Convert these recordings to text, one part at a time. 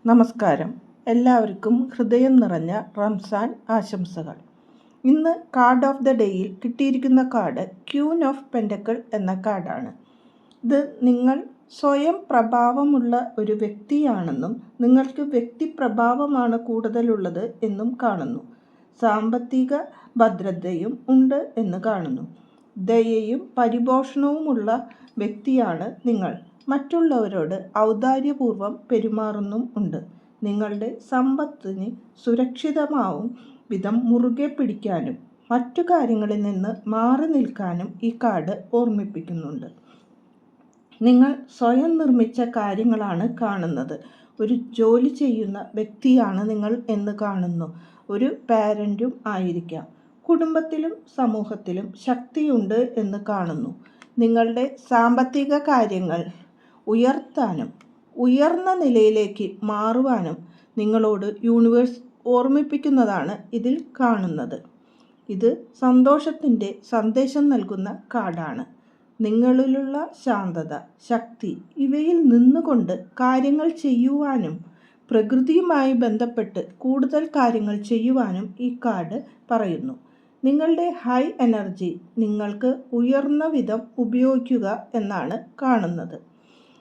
നമസ്കാരം. എല്ലാവർക്കും ഹൃദയം നിറഞ്ഞ റംസാൻ ആശംസകൾ. ഇന്ന് കാർഡ് ഓഫ് ദ ഡേയിൽ കിട്ടിയിരിക്കുന്ന കാർഡ് ക്യൂൻ ഓഫ് പെൻറ്റക്കിൾ എന്ന കാർഡാണ്. ഇത് നിങ്ങൾ സ്വയം പ്രഭാവമുള്ള ഒരു വ്യക്തിയാണെന്നും നിങ്ങൾക്ക് വ്യക്തിപ്രഭാവമാണ് കൂടുതലുള്ളത് എന്നും കാണുന്നു. സാമ്പത്തിക ഭദ്രതയും ഉണ്ട് എന്ന് കാണുന്നു. ദയയും പരിപോഷണവുമുള്ള വ്യക്തിയാണ് നിങ്ങൾ. മറ്റുള്ളവരോട് ഔദാര്യപൂർവ്വം പെരുമാറുന്നും ഉണ്ട്. നിങ്ങളുടെ സമ്പത്തിന് സുരക്ഷിതമാവും വിധം മുറുകെ പിടിക്കാനും മറ്റു കാര്യങ്ങളിൽ നിന്ന് മാറി നിൽക്കാനും ഈ കാർഡ് ഓർമ്മിപ്പിക്കുന്നുണ്ട്. നിങ്ങൾ സ്വയം നിർമ്മിച്ച കാര്യങ്ങളാണ് കാണുന്നത്. ഒരു ജോലി ചെയ്യുന്ന വ്യക്തിയാണ് നിങ്ങൾ എന്ന് കാണുന്നു. ഒരു പാരൻറ്റും ആയിരിക്കാം. കുടുംബത്തിലും സമൂഹത്തിലും ശക്തിയുണ്ട് എന്ന് കാണുന്നു. നിങ്ങളുടെ സാമ്പത്തിക കാര്യങ്ങൾ ഉയർത്താനും ഉയർന്ന നിലയിലേക്ക് മാറുവാനും നിങ്ങളോട് യൂണിവേഴ്സ് ഓർമ്മിപ്പിക്കുന്നതാണ് ഇതിൽ കാണുന്നത്. ഇത് സന്തോഷത്തിൻ്റെ സന്ദേശം നൽകുന്ന കാർഡാണ്. നിങ്ങളിലുള്ള ശാന്തത, ശക്തി ഇവയിൽ നിന്നുകൊണ്ട് കാര്യങ്ങൾ ചെയ്യുവാനും പ്രകൃതിയുമായി ബന്ധപ്പെട്ട് കൂടുതൽ കാര്യങ്ങൾ ചെയ്യുവാനും ഈ കാർഡ് പറയുന്നു. നിങ്ങളുടെ ഹൈ എനർജി നിങ്ങൾക്ക് ഉയർന്ന വിധം ഉപയോഗിക്കുക എന്നാണ് കാണുന്നത്.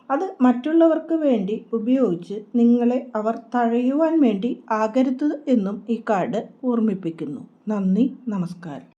അത് മറ്റുള്ളവർക്ക് വേണ്ടി ഉപയോഗിച്ച് നിങ്ങളെ അവർ തഴയുവാൻ വേണ്ടി ആകരുത് എന്നും ഈ കാർഡ് ഓർമ്മിപ്പിക്കുന്നു. നന്ദി, നമസ്കാരം.